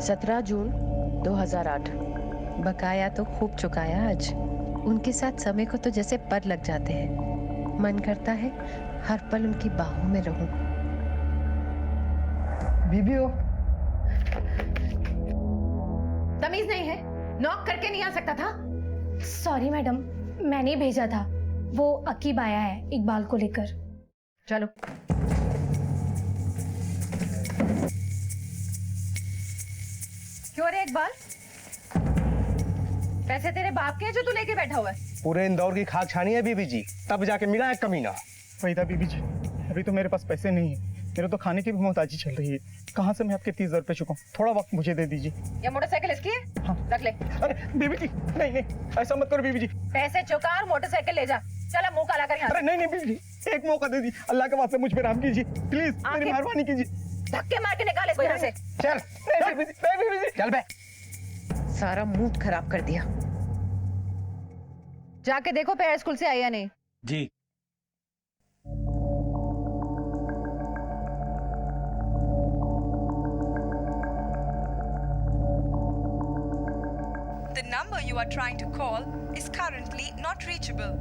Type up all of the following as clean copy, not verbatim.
17 जून 2008। बकाया तो खूब चुकाया आज। उनके साथ समय को तो जैसे पर लग जाते हैं। मन करता है हर पल उनकी बाहों में रहूं। बीबी हो? तमीज नहीं है? नॉक करके नहीं आ सकता था? सॉरी मैडम, मैंने ही भेजा था। वो अकीब आया है इकबाल को लेकर। चलो। क्यों रे इकबाल? पैसे तेरे बाप के हैं जो तू लेके बैठा हुआ है? पूरे इंदौर की खाक छानी है बीबी जी, तब जाके मिला है कमीना। वही था बीबी जी, अभी तो मेरे पास पैसे नहीं है, मेरे तो खाने की भी मोहताजी चल रही है। कहाँ से मैं आपके 30,000 रुपए चुकाऊं? थोड़ा वक्त मुझे दे दीजिए। ये मोटरसाइकिल इसकी है? हाँ। रख ले। अरे बीबी जी, नहीं नहीं, ऐसा मत करो बीबी जी। पैसे चुका और मोटरसाइकिल ले जा। चल अब मुंह काला कर यहाँ से। अरे नहीं नहीं बीबी जी, एक मौका दे दी, अल्लाह के वास्ते मुझ पे रहम कीजिए प्लीज, मेरी मेहरबानी कीजिए। धक्के मार के निकाले कोई यहाँ से। चल नहीं बीबी जी, नहीं बीबी जी। चल बे। सारा मूड खराब कर दिया। जाके देखो पैर स्कूल से आई या नहीं। जी। The number you are trying to call is currently not reachable.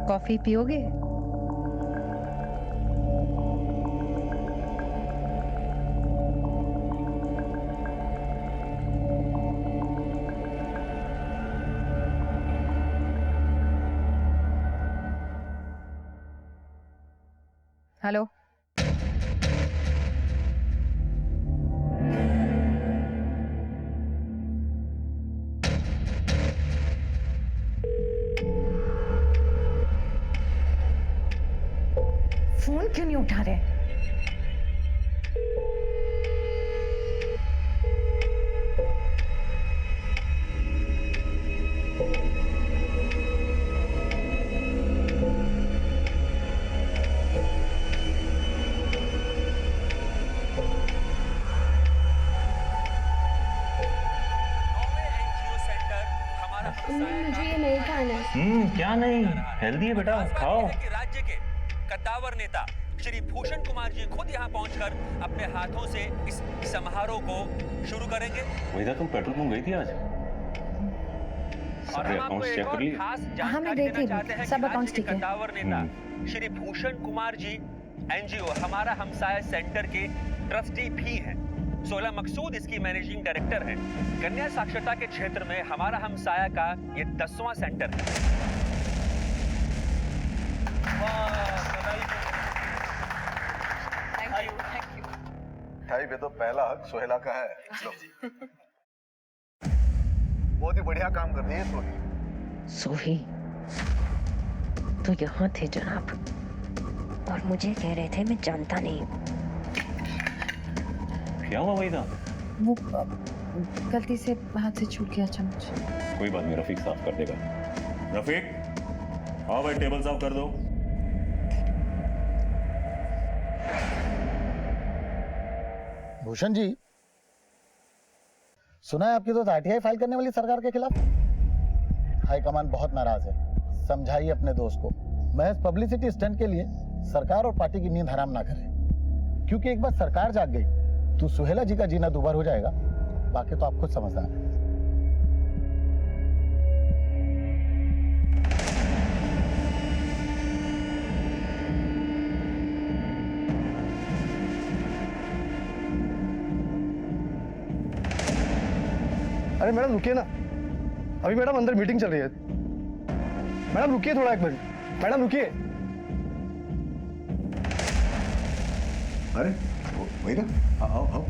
Coffee पियोगे? हेलो। फोन क्यों नहीं उठा रहे? मुझे ये नहीं खाना है। क्या नहीं, हेल्दी है बेटा, खाओ। राज्य के कद्दावर नेता श्री भूषण कुमार जी खुद यहाँ पहुंचकर अपने हाथों से इस समारोह को शुरू करेंगे। वहीदा, तुम पेट्रोल पंप गई थी आज? और हम आपको एक और खास जानकारी देना चाहते हैं सब कि अकाउंट्स राज्य के ठीक है। कद्दावर नेता श्री भूषण कुमार जी एनजीओ हमारा हमसाया सेंटर के ट्रस्टी भी हैं। 16 मकसूद इसकी मैनेजिंग डायरेक्टर है। कन्या साक्षरता के क्षेत्र में हमारा हमसाया का ये 10वां सेंटर है। मिठाई पे तो पहला हक सोहेला का है। बहुत ही बढ़िया काम कर रही है सोही। सोही तो यहाँ थे जनाब, और मुझे कह रहे थे मैं जानता नहीं हूँ। क्या हुआ वहीदा? वो गलती से हाथ से छूट गया चम्मच। कोई बात नहीं, रफीक साफ कर देगा। रफीक, आओ भाई, टेबल साफ कर दो। भूषण जी, सुना है आपकी तो आरटीआई फाइल करने वाली सरकार के खिलाफ। हाईकमान बहुत नाराज है, समझाइए अपने दोस्त को। महज पब्लिसिटी स्टंट के लिए सरकार और पार्टी की नींद हराम ना करें, क्योंकि एक बार सरकार जाग गई तो सुहेला जी का जीना दुबार हो जाएगा। बाकी तो आप खुद समझदार हैं। अरे मैडम रुकिए ना, अभी मैडम अंदर मीटिंग चल रही है। मैडम रुकिए थोड़ा, एक मिनट। मैडम रुकिए। अरे वही ना, आओ आओ।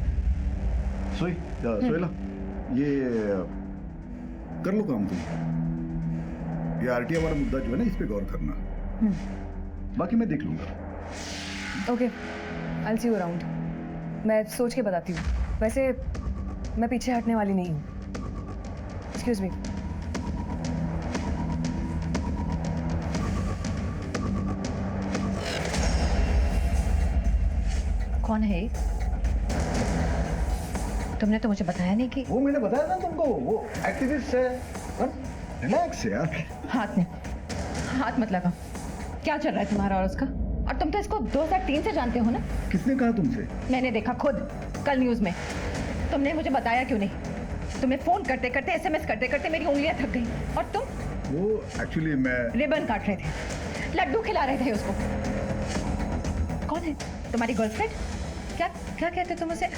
सोहेला, ये कर लो काम तुम। ये आरटीआई वाला मुद्दा जो है ना, इस पे गौर करना। बाकी मैं देख लूंगा। Okay, I see you around. मैं सोच के बताती हूँ। वैसे मैं पीछे हटने वाली नहीं हूँ। Excuse me. कौन है? तुमने तो मुझे बताया नहीं कि वो मैंने बताया था तुमको, वो एक्टिविस्ट है। रिलैक्स यार। हाथ मत लगा। क्या चल रहा है तुम्हारा और उसका? और तुम तो इसको 2003 से जानते हो ना? किसने कहा तुमसे? मैंने देखा खुद कल न्यूज में। तुमने मुझे बताया क्यों नहीं? तुम्हें फोन करते करते, एसएमएस करते करते मेरी उंगलियां थक गई। और तुम? वो एक्चुअली मैं रिबन काट रहे थे, लड्डू खिला रहे थे उसको। कौन है तुम्हारी गर्लफ्रेंड? क्या क्या कहते तुम उसे?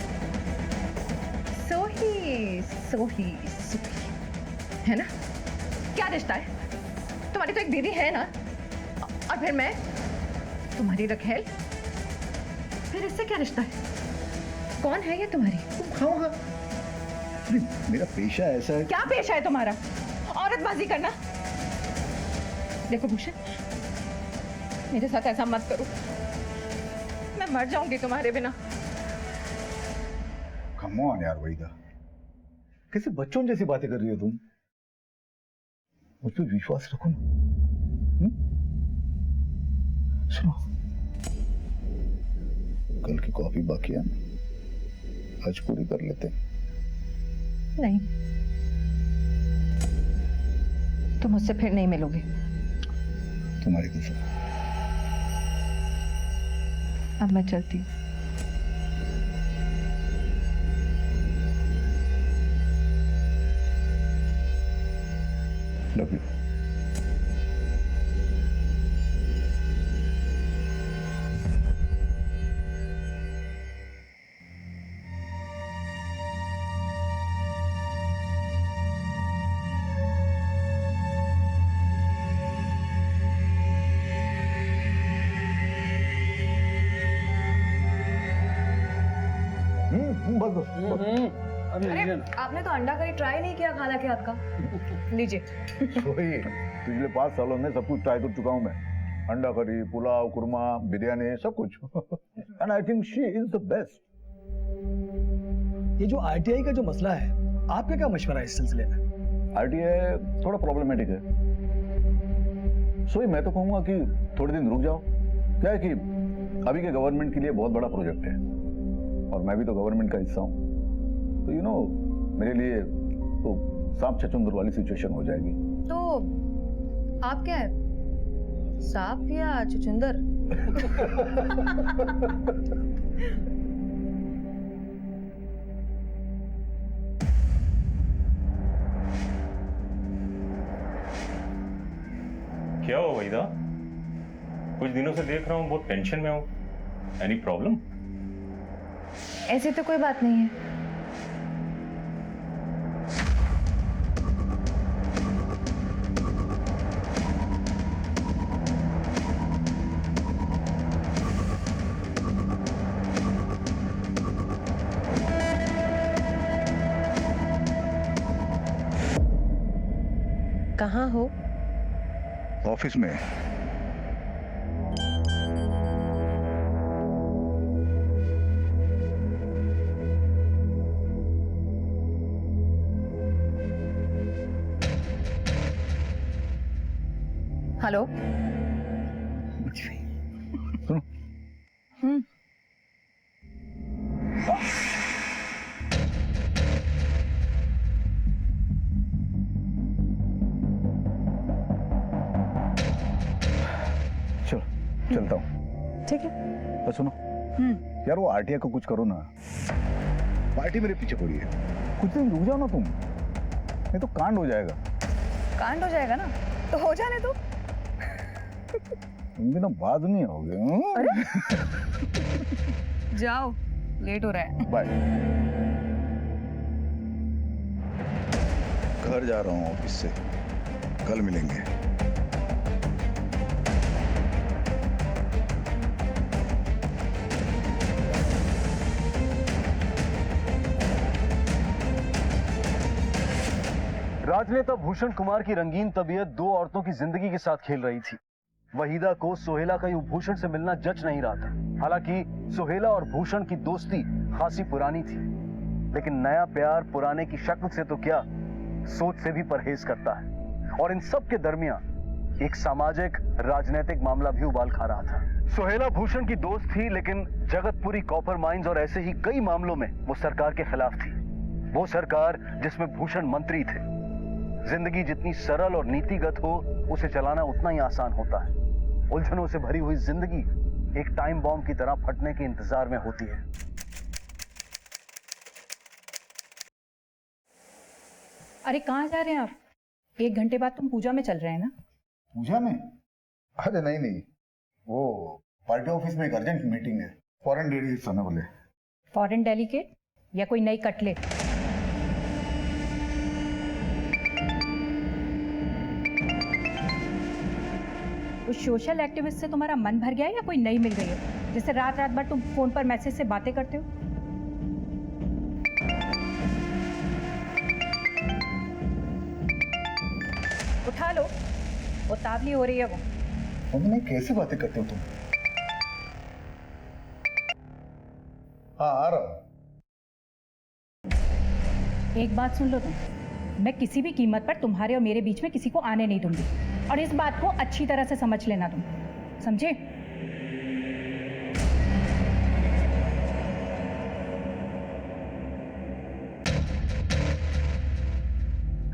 सोही सोही सोही है ना? क्या रिश्ता है? तुम्हारी तो एक दीदी है ना, और फिर मैं तुम्हारी रखेल। फिर इससे क्या रिश्ता है? कौन है ये तुम्हारी? तुम खाओगा? अरे मेरा पेशा ऐसा है। क्या पेशा है तुम्हारा? औरतबाजी करना? देखो भूषण, मेरे साथ ऐसा मत करो, मैं मर जाऊंगी तुम्हारे बिना। कम ऑन यार वहीदा, कैसे बच्चों जैसी बातें कर रही हो तुम? मुझ पर विश्वास रखो ना। सुनो, कल की कॉफी बाकी है, आज पूरी कर लेते हैं। नहीं, तुम मुझसे फिर नहीं मिलोगे। तुम्हारी कसम। अब मैं चलती हूँ। Love you. बस बस अरे आपने तो अंडा करी ट्राई नहीं किया खाला के हाथ का। लीजिए। वही पिछले 5 सालों में सब कुछ ट्राई कर चुका हूं मैं। अंडा करी, पुलाव, कुरमा, बिरयानी, सब कुछ। And I think she is the best. ये जो आरटीआई का जो मसला है, आपका क्या मशवरा है इस सिलसिले में? आरटीआई थोड़ा प्रॉब्लमेटिक है, सो मैं तो कहूंगा कि थोड़े दिन रुक जाओ। क्या है कि अभी के गवर्नमेंट के लिए बहुत बड़ा प्रोजेक्ट है, और मैं भी तो गवर्नमेंट का हिस्सा हूं, तो यू नो मेरे लिए तो सांप छछूंदर वाली सिचुएशन हो जाएगी। तो आप क्या है, सांप या छछूंदर? क्या हुआ वहीदा? कुछ दिनों से देख रहा हूँ बहुत टेंशन में हूँ। Any problem? ऐसी तो कोई बात नहीं है। कहाँ हो? ऑफिस में। हेलो। सुनो, चलो चलता हूँ। ठीक है। तो सुनो यार, वो आरटीआई को कुछ करो ना। पार्टी मेरे पीछे पड़ी है, कुछ दिन रुक जाओ ना तुम, नहीं तो कांड हो जाएगा। कांड हो जाएगा ना, तो हो जाने दो। तुम भी ना बाद नहीं होगे। अरे जाओ, लेट हो रहा है। बाय। घर जा रहा हूँ ऑफिस से, कल मिलेंगे। राजनेता भूषण कुमार की रंगीन तबीयत 2 औरतों की जिंदगी के साथ खेल रही थी। वहीदा को सोहेला का यूं भूषण से मिलना जच नहीं रहा था। हालांकि सोहेला और भूषण की दोस्ती खासी पुरानी थी, लेकिन नया प्यार पुराने की शक्ल से तो क्या, सोच से भी परहेज करता है। और इन सब के दरमियान एक सामाजिक राजनीतिक मामला भी उबाल खा रहा था। सोहेला भूषण की दोस्त थी, लेकिन जगतपुरी कॉपर माइंस और ऐसे ही कई मामलों में वो सरकार के खिलाफ थी। वो सरकार जिसमें भूषण मंत्री थे। जिंदगी जितनी सरल और नीतिगत हो, उसे चलाना उतना ही आसान होता है। उलझनों से भरी हुई जिंदगी एक टाइम बॉम्ब की तरह फटने के इंतजार में होती है। अरे कहाँ जा रहे हैं आप? 1 घंटे बाद तुम पूजा में चल रहे हैं ना? पूजा में? अरे नहीं नहीं, वो पार्टी ऑफिस में एक अर्जेंट मीटिंग है, फॉरेन डेलीगेट्स आने वाले। फॉरेन डेलीगेट या कोई नई कटलेट? उस सोशल एक्टिविस्ट से तुम्हारा मन भर गया है या कोई नई मिल गई है जिससे रात रात भर तुम फोन पर मैसेज से बातें करते हो? उठा लो, उतावली हो रही है वो। मम्मी कैसी बातें करते हो तुम? हाँ आ रहा हूं। एक बात सुन लो तुम, मैं किसी भी कीमत पर तुम्हारे और मेरे बीच में किसी को आने नहीं दूंगी, और इस बात को अच्छी तरह से समझ लेना तुम, समझे?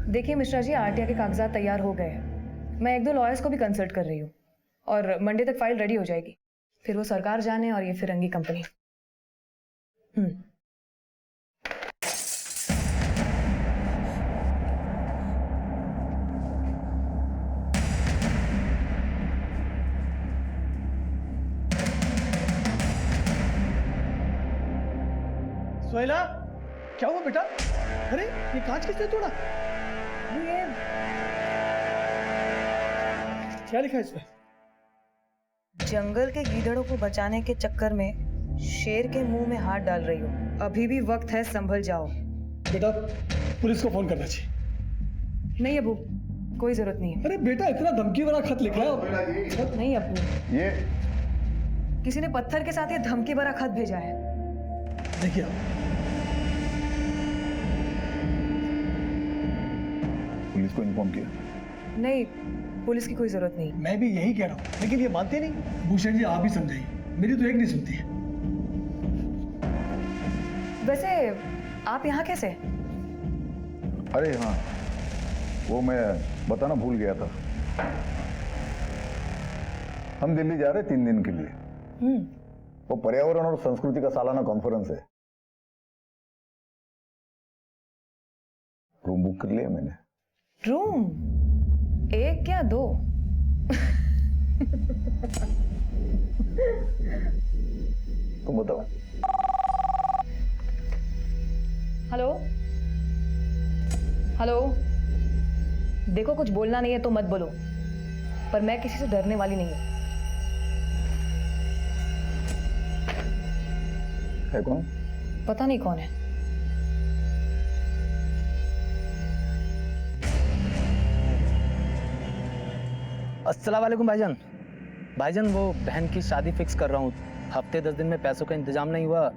देखिए मिश्रा जी, आरटीआई के कागजात तैयार हो गए हैं। मैं 1-2 लॉयर्स को भी कंसल्ट कर रही हूँ और मंडे तक फाइल रेडी हो जाएगी। फिर वो सरकार जाने और ये फिरंगी कंपनी। सोहेला, क्या हुआ बेटा? अरे ये कांच किसने तोड़ा? ये क्या लिखा है इसमें? जंगल के गीदड़ों को बचाने के चक्कर में शेर के मुंह में हाथ डाल रही हो। अभी भी वक्त है, संभल जाओ। बेटा पुलिस को फोन करना चाहिए। नहीं अबू, कोई जरूरत नहीं है। अरे बेटा इतना धमकी भरा खत लिखा है। नहीं अबू, ये किसी ने पत्थर के साथ ये धमकी भरा खत भेजा है। देखिए पुलिस को इन्फॉर्म किया? नहीं, पुलिस की कोई जरूरत नहीं। मैं भी यही कह रहा हूँ, लेकिन ये मानते नहीं। भूषण जी आप ही समझाइए, मेरी तो एक नहीं सुनती है। वैसे आप यहाँ कैसे? अरे हाँ, वो मैं बताना भूल गया था। हम दिल्ली जा रहे 3 दिन के लिए। वो पर्यावरण और संस्कृति का सालाना कॉन्फ्रेंस है। रूम बुक कर लिया मैंने। रूम? 1 या 2? तुम बताओ। हेलो हेलो, देखो कुछ बोलना नहीं है तो मत बोलो, पर मैं किसी से डरने वाली नहीं हूँ। है कौन? पता नहीं कौन है। अस्सलाम वालेकुम भाईजान। भाईजान वो बहन की शादी फिक्स कर रहा हूँ। हफ्ते 10 दिन में पैसों का इंतजाम नहीं हुआ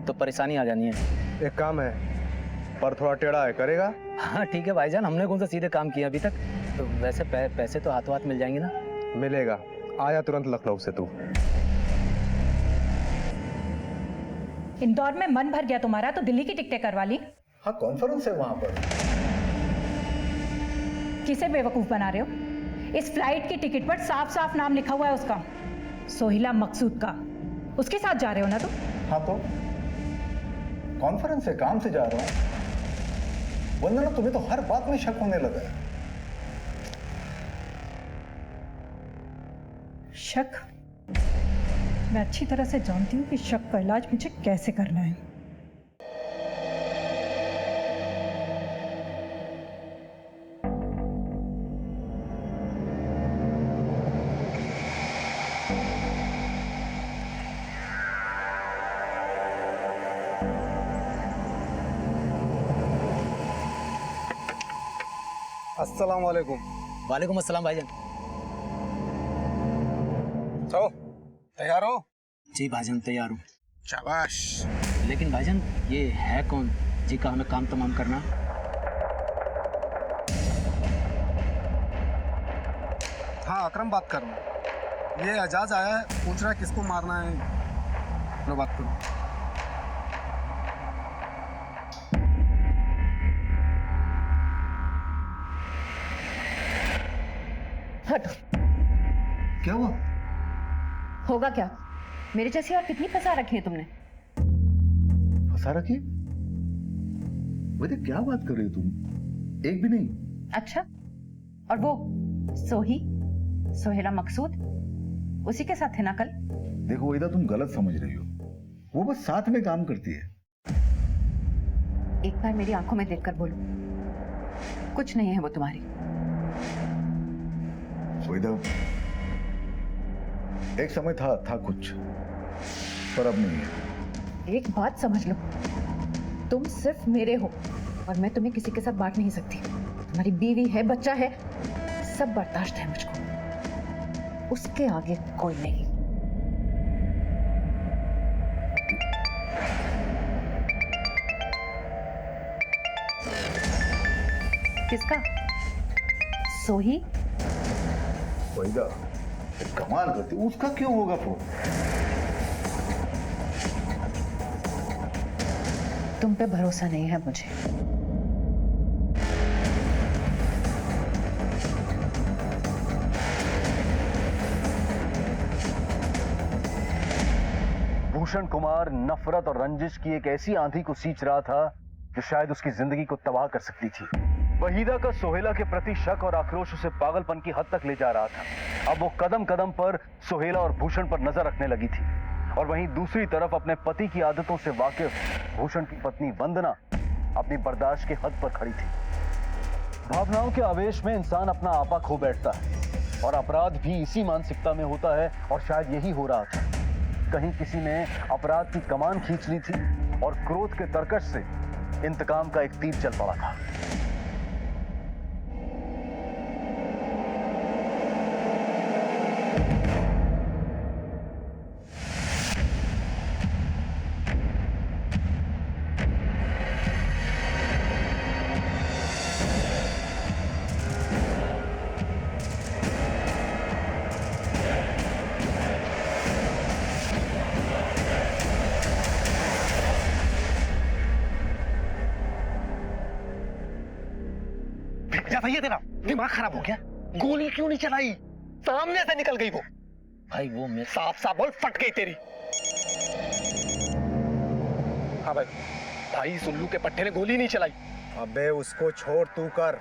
तो परेशानी आ जानी है। एक काम है, पर थोड़ा टेढ़ा है, करेगा? हाँ ठीक है भाईजान, हमने कौन सा सीधे काम किया अभी तक। तो वैसे पैसे तो हाथों हाथ मिल जाएंगे ना? मिलेगा, आया तुरंत लखनऊ से तू। इंदौर में मन भर गया तुम्हारा तो दिल्ली की टिकटें करवा ली। हाँ कॉन्फ्रेंस है वहां पर। किसे बेवकूफ बना रहे हो? इस फ्लाइट की टिकट पर साफ साफ नाम लिखा हुआ है उसका, सोहिला मकसूद का। उसके साथ जा रहे हो ना तुम? हाँ तो कॉन्फ्रेंस है, काम से जा रहा हूं। वंदना तुम्हें तो हर बात में शक होने लगा है। शक? मैं अच्छी तरह से जानती हूँ कि शक का इलाज मुझे कैसे करना है। अस्सलाम वालेकुम। वालेकुम अस्सलाम भाईजान। तो तैयार हो? जी भाईजान तैयार हूँ। शाबाश। लेकिन भाईजान ये है कौन जी का हमें काम तमाम करना? हाँ अकरम बात कर रहा हूँ। ये एजाज आया है, पूछ रहा है किसको मारना है। लो बात करो। हट। क्या हुआ? होगा क्या? मेरे जैसी और कितनी फंसा रखी है तुमने? फंसा रखी? वैसे क्या बात कर रही हो तुम? एक भी नहीं। अच्छा, और वो सोहेला मकसूद, उसी के साथ थे ना कल? देखो वहीदा, तुम गलत समझ रही हो। वो बस साथ में काम करती है। एक बार मेरी आंखों में देखकर बोलो, कुछ नहीं है वो तुम्हारी। वहीदा, एक समय था कुछ, पर अब नहीं है। एक बात समझ लो, तुम सिर्फ मेरे हो और मैं तुम्हें किसी के साथ बांट नहीं सकती। तुम्हारी बीवी है, बच्चा है, सब बर्दाश्त है मुझको, उसके आगे कोई नहीं। किसका? सोही? वहीदा, कमाल करती, उसका क्यों होगा फोन? तुम पे भरोसा नहीं है मुझे। भूषण कुमार नफरत और रंजिश की एक ऐसी आंधी को सींच रहा था जो शायद उसकी जिंदगी को तबाह कर सकती थी। वहीदा का सोहेला के प्रति शक और आक्रोश उसे पागलपन की हद तक ले जा रहा था। अब वो कदम कदम पर सोहेला और भूषण पर नजर रखने लगी थी, और वहीं दूसरी तरफ अपने पति की आदतों से वाकिफ भूषण की पत्नी वंदना अपनी बर्दाश्त की हद पर खड़ी थी। भावनाओं के आवेश में इंसान अपना आपा खो बैठता है, और अपराध भी इसी मानसिकता में होता है, और शायद यही हो रहा था। कहीं किसी ने अपराध की कमान खींच ली थी और क्रोध के तरकश से इंतकाम का एक तीर चल पड़ा था। भैया तेरा दिमाग खराब हो गया? गोली क्यों नहीं चलाई? सामने से निकल गई वो। भाई वो मैं साफ साफ बोल, फट गई तेरी। हाँ भाई, भाई सुल्लू के पट्टे ने गोली नहीं चलाई। अबे उसको छोड़, तू कर।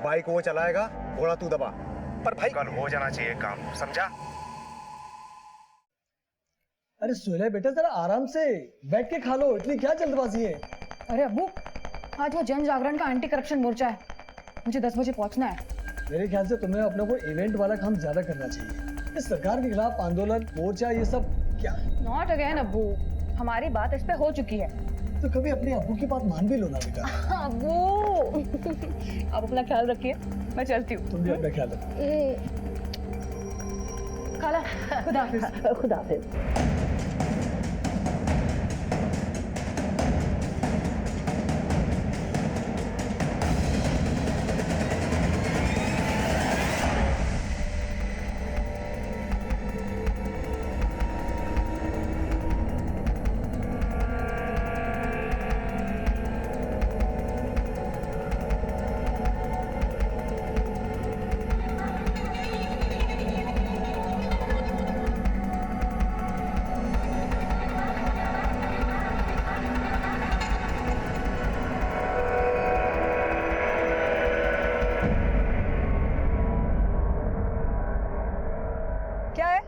बाइक वो चलाएगा, घोड़ा तू दबा। पर भाई कल हो जाना चाहिए काम, समझा? अरे सोहेला बेटा, जरा आराम से बैठ के खा लो, इतनी क्या जल्दबाजी है? अरे अब्बू, आज वो जन जागरण का एंटी करप्शन मोर्चा है, मुझे 10 बजे पहुंचना है। मेरे ख्याल से तुम्हें अपने को इवेंट वाला काम ज्यादा करना चाहिए। इस सरकार के खिलाफ आंदोलन, मोर्चा, ये सब क्या? नॉट अगेन अब्बू, हमारी बात इस पे हो चुकी है। तो कभी अपने अब्बू की बात मान भी लो ना बेटा। अब्बू आप अपना ख्याल रखिए, मैं चलती हूँ। तुम भी अपना ख्याल रखो। खाला, खुदा हाफिज। खुदा हाफिज। क्या है?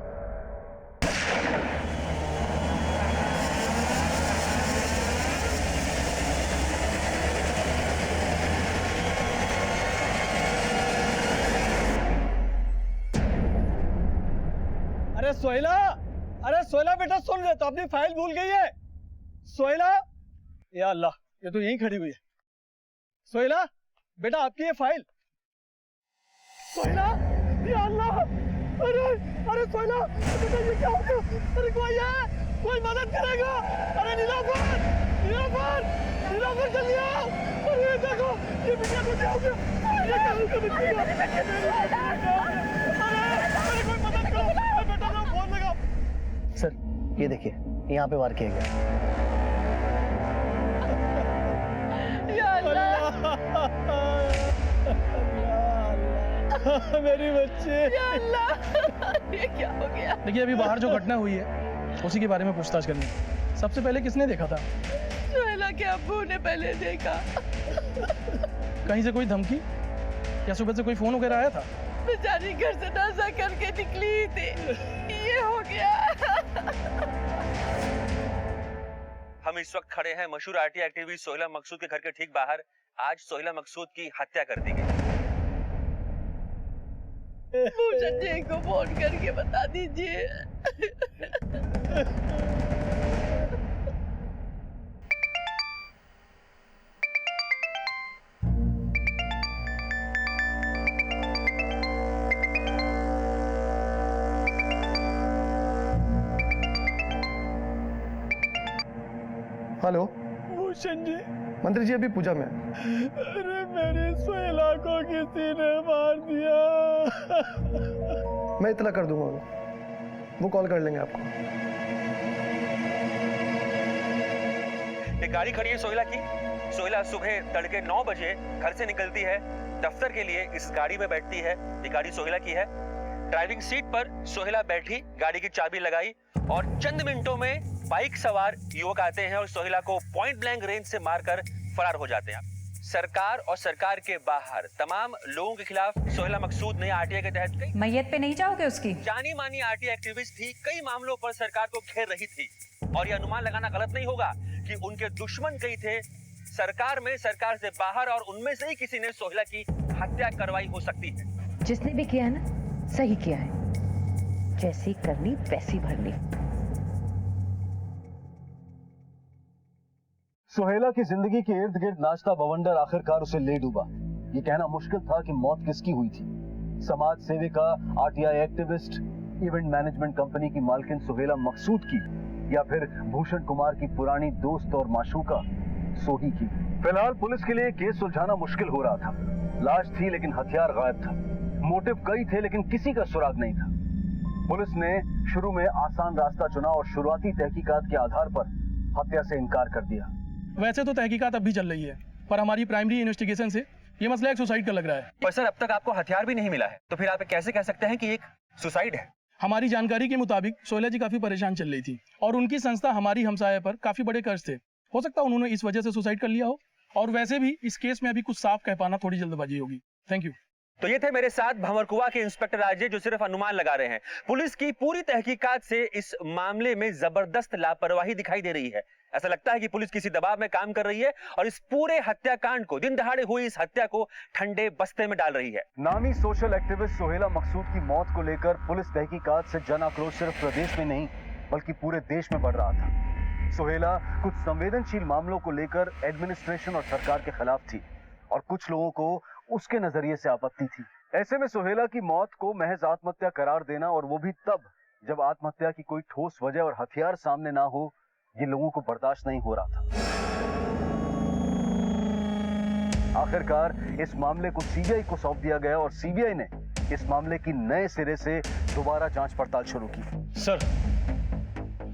अरे सोहेला, अरे सोहेला बेटा सुन रहे तो अपनी फाइल भूल गई है। सोहेला, या अल्लाह, ये तो यहीं खड़ी हुई है। सोहेला बेटा, आपकी ये फाइल। सोहेला, या अल्लाह, अरे अरे सोहेला बेटा, ये क्या हो गया? अरे कोई है, कोई मदद करेगा? अरे नीलाफर, नीलाफर, नीलाफर जल्दी आओ। अरे देखो, ये बिटिया को क्या हो गया? ये क्या हो गया? अरे कोई मदद करो, बेटा को फोन लगाओ। सर ये देखिए, यहाँ पे वार किया गया। मेरी बच्ची, या अल्लाह, ये क्या हो गया? देखिए अभी बाहर जो घटना हुई है, उसी के बारे में पूछताछ करनी है। सबसे पहले किसने देखा था? सोहेला के अब्बू ने पहले देखा। कहीं से कोई धमकी या सुबह से कोई फोन वगैरह आया था? बेचारी घर से नासा करके निकली थी, ये हो गया। हम इस वक्त खड़े हैं मशहूर आरटीआई एक्टिविस्ट सोहेला मकसूद के घर के ठीक बाहर। आज सोहेला मकसूद की हत्या कर दी गई। भूषण जी को फोन करके बता दीजिए। हेलो भूषण जी। मंत्री जी अभी पूजा में। अरे मेरी सोहेला को किसी ने मार दिया। मैं इतला कर दूंगा, वो कॉल कर लेंगे आपको। एक गाड़ी खड़ी है सोहेला की। सोहेला सुबह तड़के 9 बजे घर से निकलती है दफ्तर के लिए। इस गाड़ी में बैठती है। ये गाड़ी सोहेला की है। ड्राइविंग सीट पर सोहेला बैठी, गाड़ी की चाबी लगाई और चंद मिनटों में बाइक सवार युवक आते हैं और सोहेला को पॉइंट ब्लैंक रेंज से मारकर फरार हो जाते हैं। सरकार और सरकार के बाहर तमाम लोगों के खिलाफ सोहेला मकसूद ने आरटीआई के तहत कई मैयत पे नहीं जाओगे उसकी? जानी मानी आरटीआई एक्टिविस्ट थी, कई मामलों पर सरकार को घेर रही थी और यह अनुमान लगाना गलत नहीं होगा कि उनके दुश्मन कई थे सरकार में, सरकार से बाहर, और उनमें से ही किसी ने सोहेला की हत्या करवाई हो सकती है। जिसने भी किया है ना, सही किया है। जैसी करनी वैसी भरनी। सोहेला की जिंदगी के इर्द गिर्द नाचता बवंडर आखिरकार उसे ले डूबा। ये कहना मुश्किल था कि मौत किसकी हुई थी। समाज सेविका, RTI activist, event management company की मालकिन सोहेला मकसूद की, या फिर भूषण कुमार की पुरानी दोस्त और माशूका सोही की। फिलहाल पुलिस के लिए केस सुलझाना मुश्किल हो रहा था। लाश थी लेकिन हथियार गायब था। मोटिव कई थे लेकिन किसी का सुराग नहीं था। पुलिस ने शुरू में आसान रास्ता चुना और शुरुआती तहकीकात के आधार पर हत्या से इनकार कर दिया। वैसे तो तहकीकात अब भी चल रही है, पर हमारी प्राइमरी इन्वेस्टिगेशन से ये मसला एक सुसाइड का लग रहा है। पर सर, अब तक आपको हथियार भी नहीं मिला है, तो फिर आप कैसे कह सकते हैं कि एक सुसाइड है? हमारी जानकारी के मुताबिक सोहेला जी काफी परेशान चल रही थी और उनकी संस्था हमारी हमसाया पर काफी बड़े कर्ज थे। हो सकता है उन्होंने इस वजह से सुसाइड कर लिया हो। और वैसे भी इस केस में अभी कुछ साफ कह पाना थोड़ी जल्दबाजी होगी। Thank you. तो ये थे मेरे साथ भंवरकुआ के इंस्पेक्टर राजे, जो सिर्फ अनुमान लगा रहे हैं। पुलिस की पूरी तहकीकात से इस मामले में जबरदस्त लापरवाही दिखाई दे रही है। ऐसा लगता है कि पुलिस किसी दबाव में काम कर रही है और इस पूरे हत्याकांड को, दिन दहाड़े हुई इस हत्या को ठंडे बस्ते में डाल रही है। नामी सोशल एक्टिविस्ट सोहेला मकसूद की मौत को लेकर पुलिस तहकीकात से जन आक्रोश सिर्फ प्रदेश में नहीं बल्कि पूरे देश में बढ़ रहा था। सोहेला कुछ संवेदनशील मामलों को लेकर एडमिनिस्ट्रेशन और सरकार के खिलाफ थी और कुछ लोगों को उसके नजरिए से आपत्ति थी। ऐसे में सोहेला की मौत को महज आत्महत्या करार देना, और वो भी तब जब आत्महत्या की कोई ठोस वजह और हथियार सामने ना हो, ये लोगों को बर्दाश्त नहीं हो रहा था। आखिरकार इस मामले को सीबीआई को सौंप दिया गया और सीबीआई ने इस मामले की नए सिरे से दोबारा जांच पड़ताल शुरू की।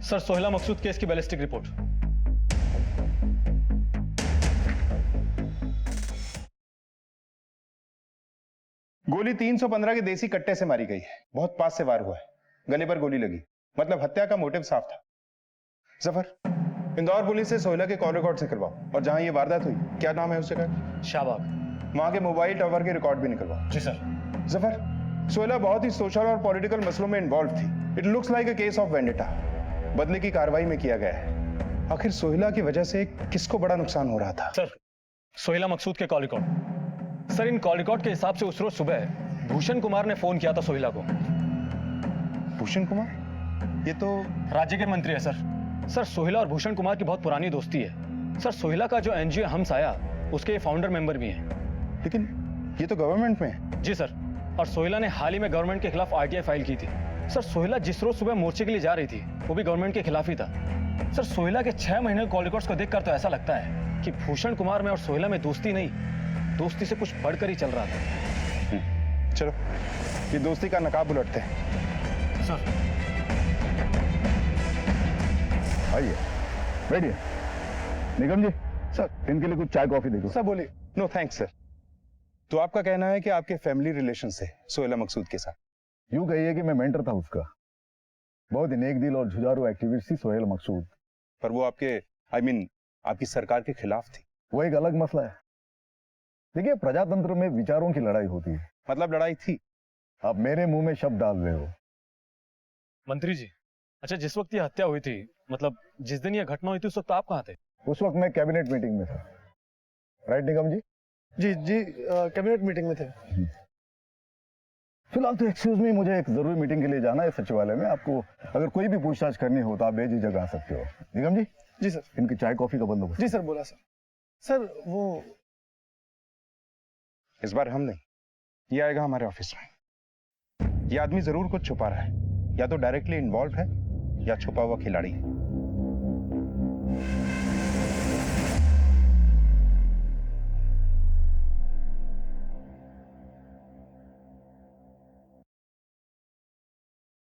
सर सोहेला मकसूद केस की बैलिस्टिक रिपोर्ट। गोली 315 के देसी कट्टे से मारी गई है। बहुत पास से वार हुआ है। गले पर गोली लगी, मतलब हत्या का मोटिव साफ था। जफर, इंदौर पुलिस से सोहेला के कॉल रिकॉर्ड से करवाओ, और जहां ये वारदात हुई, क्या नाम है उस जगह? शाहबाग। वहां के मोबाइल टावर के रिकॉर्ड भी निकलवाओ। जी सर। जफर, सोहेला बहुत ही सोशल और पॉलिटिकल मसलों में इन्वॉल्व थी। It looks like a case of vendetta. बदले की कार्रवाई में किया गया है। आखिर सोहेला की वजह से किसको बड़ा नुकसान हो रहा था? सर, सोहेला मकसूद के कॉल रिकॉर्ड। सर, इन कॉल रिकॉर्ड के हिसाब से उस रोज सुबह भूषण कुमार ने फोन किया था सोहेला को। भूषण कुमार? ये तो राज्य के मंत्री है सर, सोहेला और भूषण कुमार की बहुत पुरानी दोस्ती है। सर, सोहेला का जो एनजीओ हमसाया, उसके फाउंडर मेंबर भी हैं। लेकिन ये तो गवर्नमेंट में है। जी सर, और सोहेला ने हाल ही में गवर्नमेंट के खिलाफ आरटीआई फाइल की थी। सर, सोहेला जिस रोज सुबह मोर्चे के लिए जा रही थी, वो भी गवर्नमेंट के खिलाफ ही था। सर, सोहेला के 6 महीने कॉल रिकॉर्ड्स को देखकर तो ऐसा लगता है कि भूषण कुमार में और सोहेला में दोस्ती नहीं, दोस्ती से कुछ बढ़कर ही चल रहा था। चलो, ये दोस्ती का नकाब उलटते हैं। सर। आइए, बैठिए। निगम जी, सर, इनके लिए कुछ चाय कॉफी देखो। सर बोलिए। No thanks sir. तो आपका कहना है कि आपके फैमिली रिलेशन से सोहेला मकसूद के साथ? यूं कहिए कि मैं मेंटर था उसका। बहुत ही नेक दिल और जुझारू एक्टिविस्ट थी सोहेल मकसूद। पर वो आपके आपकी सरकार के खिलाफ थी। वो एक अलग मसला है। देखिए, प्रजातंत्र में विचारों की लड़ाई होती है। मतलब लड़ाई थी। आप मेरे मुंह में शब्द डाल रहे हो। मंत्री जी, अच्छा जिस वक्त ये हत्या हुई थी, मतलब जिस दिन ये घटना हुई थी, उस वक्त आप कहाँ थे? उस वक्त मैं कैबिनेट मीटिंग में था। राइट निगम जी? जी जी, कैबिनेट मीटिंग में थे। फिलहाल तो एक्सक्यूज मी, मुझे एक जरूरी मीटिंग के लिए जाना है सचिवालय में। आपको अगर कोई भी पूछताछ करनी हो तो आप बेझिझक आ सकते हो। निगम जी? जी सर। इनकी चाय कॉफी का बंदोबस्त। जी सर, बोला सर। सर वो इस बार हम नहीं, ये आएगा हमारे ऑफिस में। ये आदमी जरूर कुछ छुपा रहा है, या तो डायरेक्टली इन्वॉल्व है या छुपा हुआ खिलाड़ी है।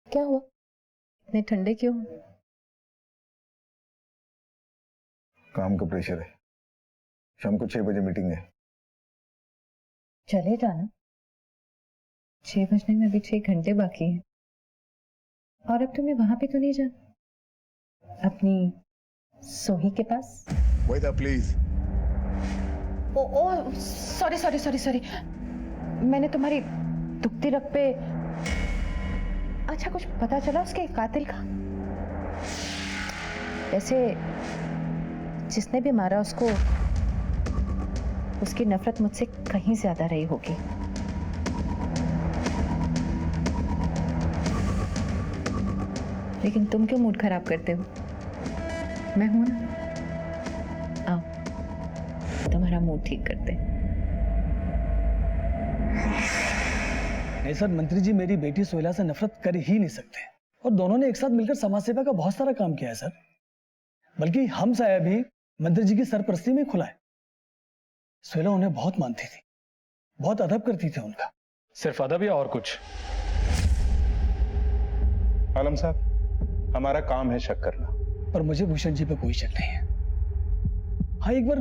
क्या हुआ? इतने ठंडे क्यों? काम का प्रेशर है। शाम को 6 बजे मीटिंग है। चले जाना। 6 बजने में अभी 6 घंटे बाकी हैं। और अब तुम्हें वहां पे तो नहीं जाना अपनी सोही के पास? Veda please. Oh sorry sorry sorry sorry, मैंने तुम्हारी दुखती रग पे। अच्छा, कुछ पता चला उसके कातिल का? वैसे जिसने भी मारा उसको, उसकी नफरत मुझसे कहीं ज्यादा रही होगी। लेकिन तुम क्यों मूड खराब करते हो? मैं हूं ना, आओ तुम्हारा मूड ठीक करते। नहीं सर, मंत्री जी मेरी बेटी सोहेला से नफरत कर ही नहीं सकते, और दोनों ने एक साथ मिलकर समाज सेवा का बहुत सारा काम किया है सर। बल्कि हम साया भी मंत्री जी की सरपरस्ती में खुला है। सोहेला उन्हें बहुत मानती थी, बहुत अदब करती थी उनका। सिर्फ अदब या और कुछ? आलम साहब, हमारा काम है शक करना। पर मुझे भूषण जी पे कोई शक नहीं है। हाँ, एक बार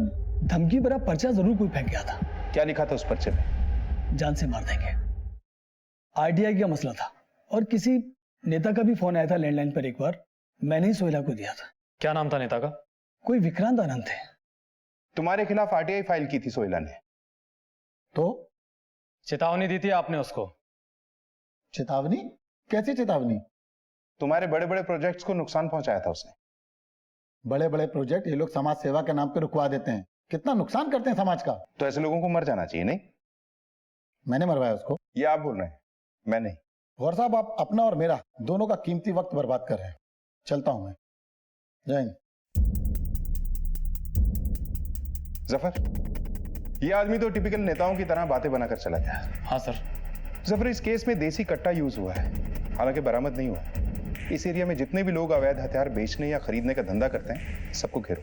धमकी भरा पर्चा जरूर कोई फेंक गया था। क्या लिखा था उस पर्चे में? जान से मार देंगे। आरटीआई का मसला था, और किसी नेता का भी फोन आया था लैंडलाइन पर। एक बार मैंने ही सोहेला को दिया था। क्या नाम था नेता का? कोई विक्रांत आनंद थे। तुम्हारे खिलाफ आरटीआई फाइल की थी सोहेला ने। तो चेतावनी दी थी आपने उसको? चेतावनी? कैसी चेतावनी? तुम्हारे बड़े बड़े प्रोजेक्ट्स को नुकसान पहुंचाया था उसने। बड़े बड़े प्रोजेक्ट ये लोग समाज सेवा के नाम पे रुकवा देते हैं। कितना नुकसान करते हैं समाज का। तो ऐसे लोगों को मर जाना चाहिए, नहीं? मैंने मरवाया उसको? ये आप बोल रहे हैं, मैं नहीं। गौर साहब, आप अपना और मेरा दोनों का कीमती वक्त बर्बाद कर रहे हैं। चलता हूं मैं। जय हिंद। जफर, ये आदमी तो टिपिकल नेताओं की तरह बातें बनाकर चला गया। हाँ सर। जफर, इस केस में देसी कट्टा यूज हुआ है, हालांकि बरामद नहीं हुआ। इस एरिया में जितने भी लोग अवैध हथियार बेचने या खरीदने का धंधा करते हैं, सबको घेरो।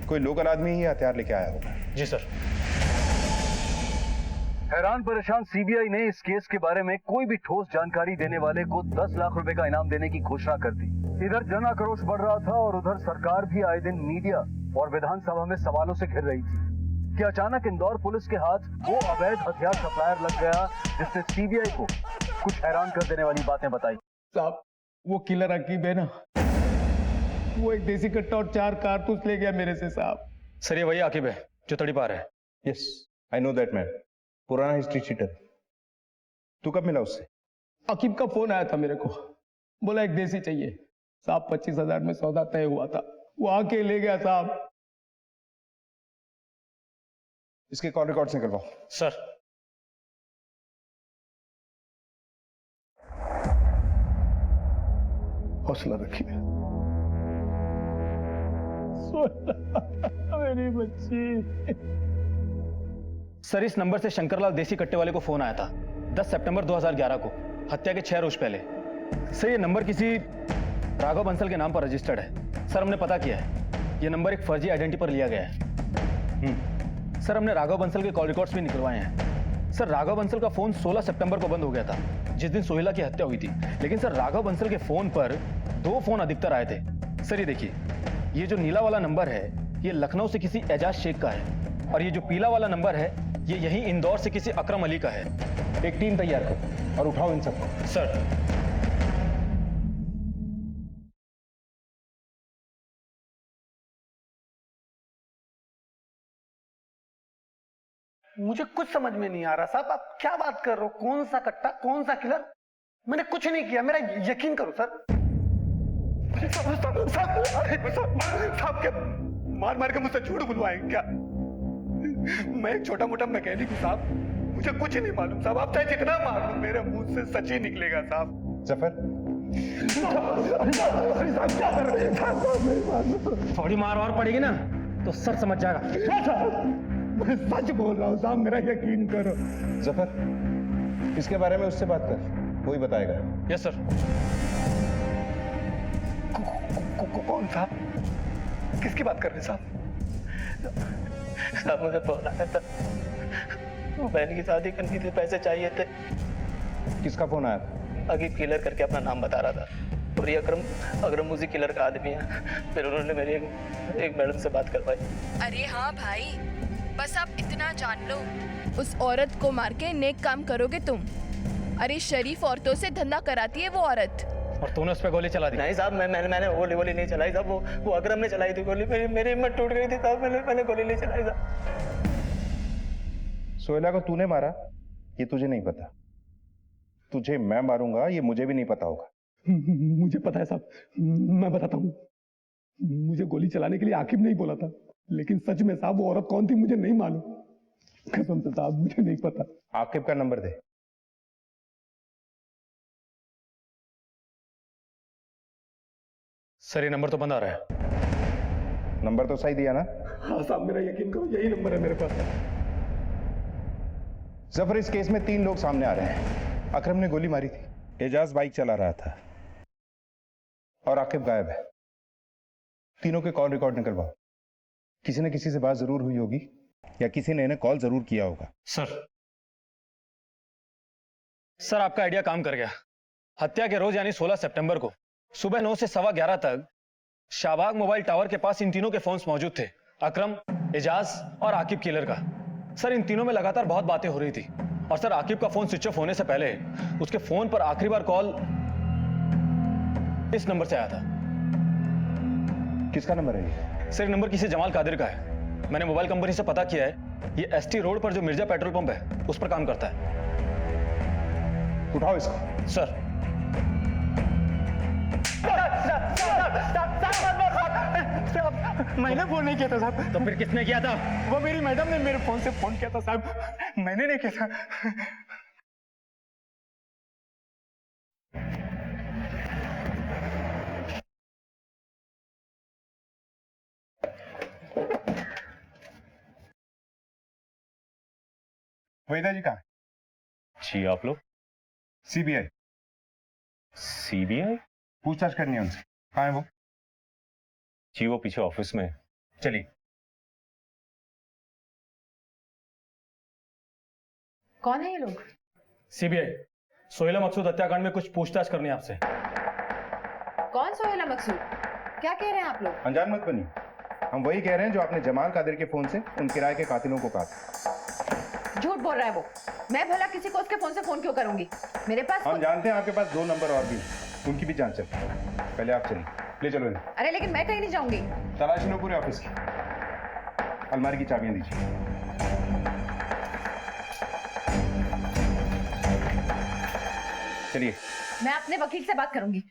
कोई लोकल आदमी ही हथियार लेके आया होगा। जी सर। हैरान परेशान सीबीआई ने इस केस के बारे में कोई भी ठोस जानकारी देने वाले को 10 लाख रुपए का इनाम देने की घोषणा कर दी। इधर जन आक्रोश बढ़ रहा था और उधर सरकार भी आए दिन मीडिया और विधानसभा में सवालों से घिर रही थी कि अचानक इंदौर पुलिस के हाथ वो अवैध हथियार सप्लायर लग गया जिसने सीबीआई को कुछ हैरान कर देने वाली बातें बताई। साहब, वो किलर अकीब है ना, वो एक देसी कट्टा और 4 कारतूस ले गया मेरे से साहब। सर, ये वही आकिब है जो तड़ी पार है। Yes, I know that man. पुराना हिस्ट्री चीटर। तू कब मिला उससे? अकीब का फोन आया था मेरे को, बोला एक देसी चाहिए साहब। 25,000 में सौदा तय हुआ था, वो आके ले गया साहब। इसके कॉल रिकॉर्ड्स निकलवाओ। सर। हौसला रखिए। मेरी बच्ची। सर, इस नंबर से शंकरलाल देसी कट्टे वाले को फोन आया था 10 सितंबर 2011 को, हत्या के 6 रोज पहले। सर, ये नंबर किसी राघव बंसल के नाम पर रजिस्टर्ड है। सर, हमने पता किया है, ये नंबर एक फर्जी आइडेंटिटी पर लिया गया है। सर, हमने राघव बंसल के कॉल रिकॉर्ड्स भी निकलवाए हैं। सर, राघव बंसल का फोन 16 सितंबर को बंद हो गया था, जिस दिन सोहेला की हत्या हुई थी। लेकिन सर, राघव बंसल के फोन पर 2 फोन अधिकतर आए थे। सर, ये देखिए, ये जो नीला वाला नंबर है, ये लखनऊ से किसी एजाज शेख का है, और ये जो पीला वाला नंबर है, ये यही इंदौर से किसी अकरम अली का है। एक टीम तैयार करो और उठाओ इन सबको। सर। मुझे कुछ समझ में नहीं आ रहा साहब, आप क्या बात कर रहे हो? कौन सा कट्टा, कौन सा किलर? मैंने कुछ नहीं किया, मेरा यकीन करो सर। साहब क्या मार मार के मुझसे झूठ बुलवाएंगे क्या? मैं एक छोटा मोटा मैकेनिक हूँ साहब, मुझे कुछ नहीं मालूम साहब। आप चाहे जितना मार लो, मेरे मुंह से सच ही निकलेगा साहब। जफर, थोड़ी मार और पड़ेगी ना तो सर समझ जाएगा। मैं सच बोल रहा हूँ साहब, मेरा यकीन करो। जफर, इसके बारे में उससे बात कर, वही बताएगा। Yes sir. कौन साहब? किसकी बात कर रहे हैं साहब? साहब मुझे फोन आया था, बहन की शादी करनी थी, पैसे चाहिए थे। किसका फोन आया था? अगीब किलर करके अपना नाम बता रहा था, और ये अकरम उसी किलर का आदमी है। फिर उन्होंने मेरी एक मैडम से बात करवाई। अरे हाँ भाई, बस आप इतना जान लो, उस औरत को मार के नेक काम करोगे तुम। अरे शरीफ औरतों से धंधा कराती है वो औरत। और तूने उस पर गोली चला दी? नहीं साहब, मैंने गोली नहीं चलाई साहब, वो अकरम ने चलाई थी गोली। मेरी हिम्मत टूट गई थी साहब, मैंने गोली नहीं चलाई साहब। सोहेला को तूने मारा ये तुझे नहीं पता, तुझे मैं मारूंगा ये मुझे भी नहीं पता होगा। मुझे पता है साहब, मैं बताता हूँ। मुझे गोली चलाने के लिए आकिब नहीं बोला था, लेकिन सच में साहब वो औरत कौन थी मुझे नहीं मालूम। कसम से साहब मुझे नहीं पता। आकिब का नंबर दे। सर ये नंबर तो बंद आ रहा है। नंबर तो सही दिया ना? हाँ साहब, मेरा यकीन करो यही नंबर है मेरे पास। जफर, इस केस में 3 लोग सामने आ रहे हैं। अकरम ने गोली मारी थी, एजाज बाइक चला रहा था, और आकिब गायब है। तीनों के कॉल रिकॉर्ड निकलवाओ। किसी न किसी से बात जरूर हुई होगी, या किसी ने इन्हें कॉल जरूर किया होगा। सर आपका आइडिया काम कर गया। हत्या के रोज यानी 16 सितंबर को सुबह 9 से 11:15 तक शाहबाग मोबाइल टावर के पास इन तीनों के फोन्स मौजूद थे, अकरम, एजाज और आकिब किलर का। सर इन तीनों में लगातार बहुत बातें हो रही थी, और सर आकिब का फोन स्विच ऑफ होने से पहले उसके फोन पर आखिरी बार कॉल इस नंबर से आया था। किसका नंबर है ये? सर नंबर किसी जमाल कादिर का है। मैंने मोबाइल कंपनी से पता किया है, ये एसटी रोड पर जो मिर्जा पेट्रोल पंप है उस पर काम करता है। उठाओ इसको। सर मैंने फोन नहीं किया था साहब। तो फिर किसने किया था? वो मेरी मैडम ने मेरे फोन से फोन किया था साहब, मैंने नहीं किया था। वहीदा जी कहाँ? जी आप लोग? सीबीआई। सीबीआई? पूछताछ करनी है उनसे। कहाँ है वो? जी वो पीछे ऑफिस में। चलिए। कौन है ये लोग? सीबीआई। सोहेला मकसूद हत्याकांड में कुछ पूछताछ करनी है आपसे। कौन सोहेला मकसूद? क्या कह रहे हैं आप लोग? अनजान मत बनी, हम वही कह रहे हैं जो आपने जमाल कादिर के फोन से उन किराए के कातिलों को कहा। झूठ बोल रहा है वो। मैं भला किसी को उसके फोन से फोन क्यों करूंगी? मेरे पास हम जानते हैं आपके पास 2 नंबर और भी, उनकी भी जांच चलती है। पहले आप चलिए, ले चलो इन्हें। अरे लेकिन मैं कहीं नहीं जाऊंगी। तलाशी लो पूरे ऑफिस की। अलमारी की चाबियां दीजिए। चलिए। मैं अपने वकील से बात करूंगी,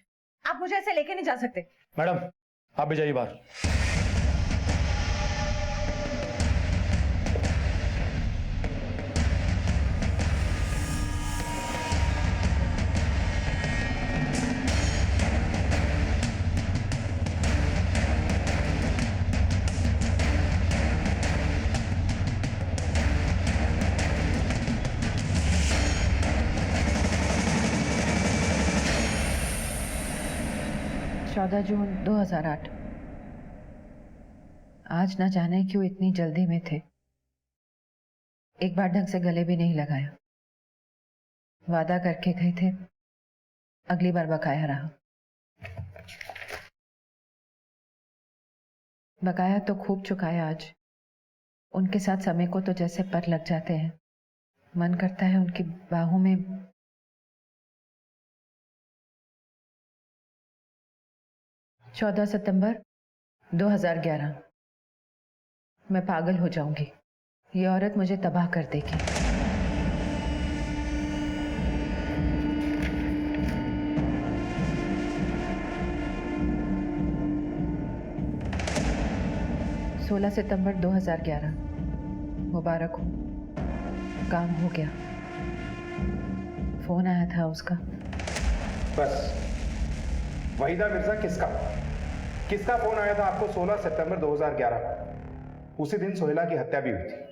आप मुझे ऐसे लेके नहीं जा सकते। मैडम आप भी जाइए बाहर। जून 2008। आज न जाने क्यों इतनी जल्दी में थे। एक बार ढंग से गले भी नहीं लगाया। वादा करके गए थे, अगली बार बकाया रहा। बकाया तो खूब चुकाया आज। उनके साथ समय को तो जैसे पर लग जाते हैं। मन करता है उनकी बाहों में 14 सितंबर 2011। मैं पागल हो जाऊंगी। ये औरत मुझे तबाह कर देगी। सोलह सितंबर 2011 मुबारक हो, काम हो गया। फोन आया था उसका। बस वहीदा मिर्जा किसका फोन आया था आपको 16 सितंबर 2011? उसी दिन सोहेला की हत्या भी हुई थी।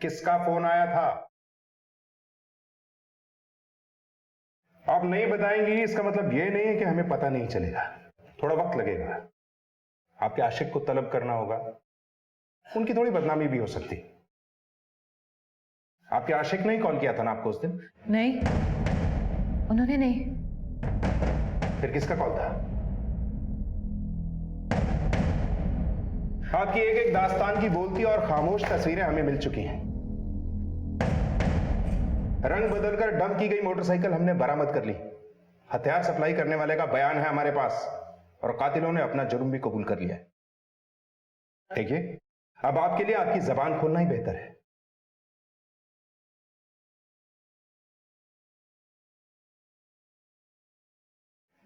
किसका फोन आया था? आप नहीं बताएंगी इसका मतलब यह नहीं है कि हमें पता नहीं चलेगा। थोड़ा वक्त लगेगा। आपके आशिक को तलब करना होगा, उनकी थोड़ी बदनामी भी हो सकती। आपके आशिक ने ही कॉल किया था ना आपको उस दिन? नहीं, उन्होंने नहीं। फिर किसका कॉल था? आपकी एक एक दास्तान की बोलती और खामोश तस्वीरें हमें मिल चुकी हैं। रंग बदलकर डंप की गई मोटरसाइकिल हमने बरामद कर ली। हथियार सप्लाई करने वाले का बयान है हमारे पास और कातिलों ने अपना जुर्म भी कबूल कर लिया है। देखिए, अब आपके लिए आपकी जबान खोलना ही बेहतर है।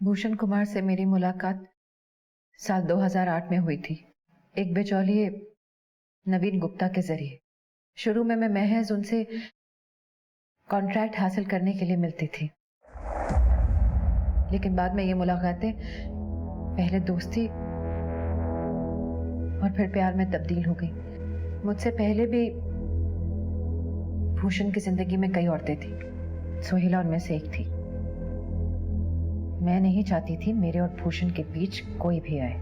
भूषण कुमार से मेरी मुलाकात साल 2008 में हुई थी, एक बिचौलिए नवीन गुप्ता के जरिए। शुरू में मैं महज उनसे कॉन्ट्रैक्ट हासिल करने के लिए मिलती थी, लेकिन बाद में ये मुलाकातें पहले दोस्ती और फिर प्यार में तब्दील हो गई। मुझसे पहले भी भूषण की जिंदगी में कई औरतें थी, सोहेला उनमें से एक थी। मैं नहीं चाहती थी मेरे और भूषण के बीच कोई भी आए।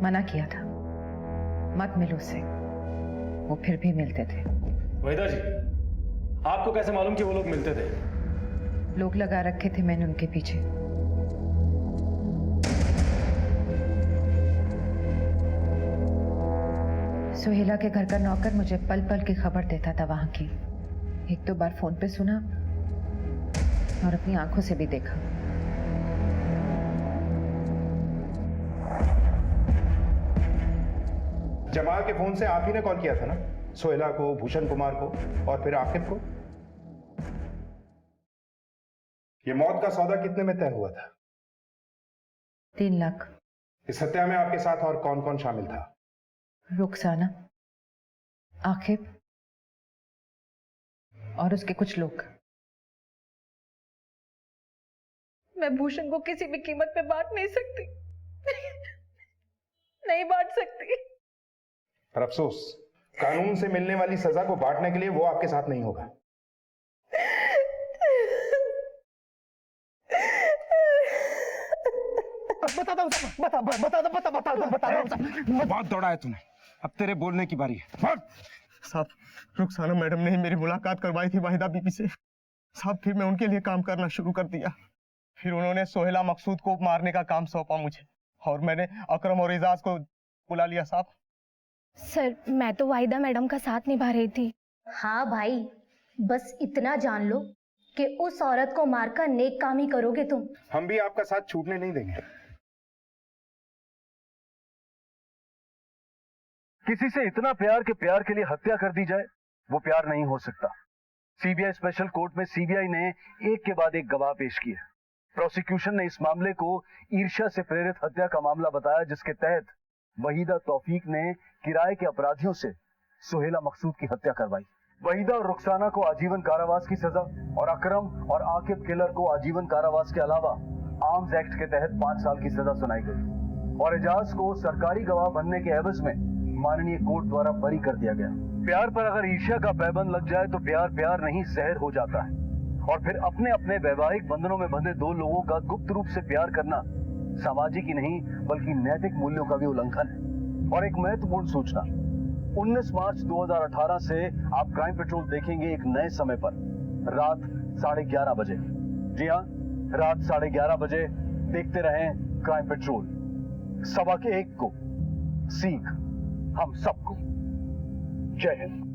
मना किया था, मत मिलो उससे। वो फिर भी मिलते थे। वहीदा जी, आपको कैसे मालूम कि वो लोग मिलते थे? लोग लगा रखे थे मैंने उनके पीछे। सोहेला के घर का नौकर मुझे पल पल की खबर देता था वहां की। एक दो बार फोन पे सुना और अपनी आंखों से भी देखा। जमाल के फोन से आप ही ने कॉल किया था ना सोहेला को, भूषण कुमार को और फिर आकिब को? ये मौत का सौदा कितने में तय हुआ था? 3 लाख। इस हत्या में आपके साथ और कौन कौन शामिल था? रुखसाना, आकिब और उसके कुछ लोग। मैं भूषण को किसी भी कीमत पे बांट नहीं सकती। नहीं बांट सकती। पर अफसोस, कानून से मिलने वाली सजा को बांटने के लिए वो आपके साथ नहीं होगा। बहुत दौड़ा है तूने, अब तेरे बोलने की बारी है। साहब, रुखसाना मैडम ने ही मेरी मुलाकात करवाई थी वाहिदा बीबी से। साहब, फिर मैं उनके लिए काम करना शुरू कर दिया। फिर उन्होंने सोहेला मकसूद को मारने का काम सौंपा मुझे और मैंने अकरम और एजाज को बुला लिया। साहब सर, मैं तो वाहिदा मैडम का साथ निभा रही थी। हाँ भाई, बस इतना जान लो कि उस औरत को मारकर नेक काम ही करोगे तुम। हम भी आपका साथ छूटने नहीं देंगे। किसी से इतना प्यार के प्यार के लिए हत्या कर दी जाए, वो प्यार नहीं हो सकता। सीबीआई स्पेशल कोर्ट में सीबीआई ने एक के बाद एक गवाह पेश किए। प्रोसिक्यूशन ने इस मामले को ईर्ष्या से प्रेरित हत्या का मामला बताया, जिसके तहत वहीदा तौफीक ने किराए के अपराधियों से सोहेला मकसूद की हत्या करवाई। वहीदा और रुखसाना को आजीवन कारावास की सजा और अकरम और आकिब किलर को आजीवन कारावास के अलावा आर्म्स एक्ट के तहत 5 साल की सजा सुनाई गई और एजाज को सरकारी गवाह बनने के एवज में माननीय कोर्ट द्वारा बरी कर दिया गया। प्यार पर अगर ईर्ष्या का पैबंद लग जाए तो प्यार प्यार नहीं जहर हो जाता है और फिर अपने अपने वैवाहिक बंधनों में बंधे दो लोगों का गुप्त रूप से प्यार करना सामाजिक ही नहीं बल्कि नैतिक मूल्यों का भी उल्लंघन है। और एक महत्वपूर्ण सूचना, 19 मार्च 2018 से आप क्राइम पेट्रोल देखेंगे एक नए समय पर, रात 11:30 बजे। जी हाँ, रात 11:30 बजे देखते रहें क्राइम पेट्रोल। 1:15 को सीख हम सबको। जय हिंद।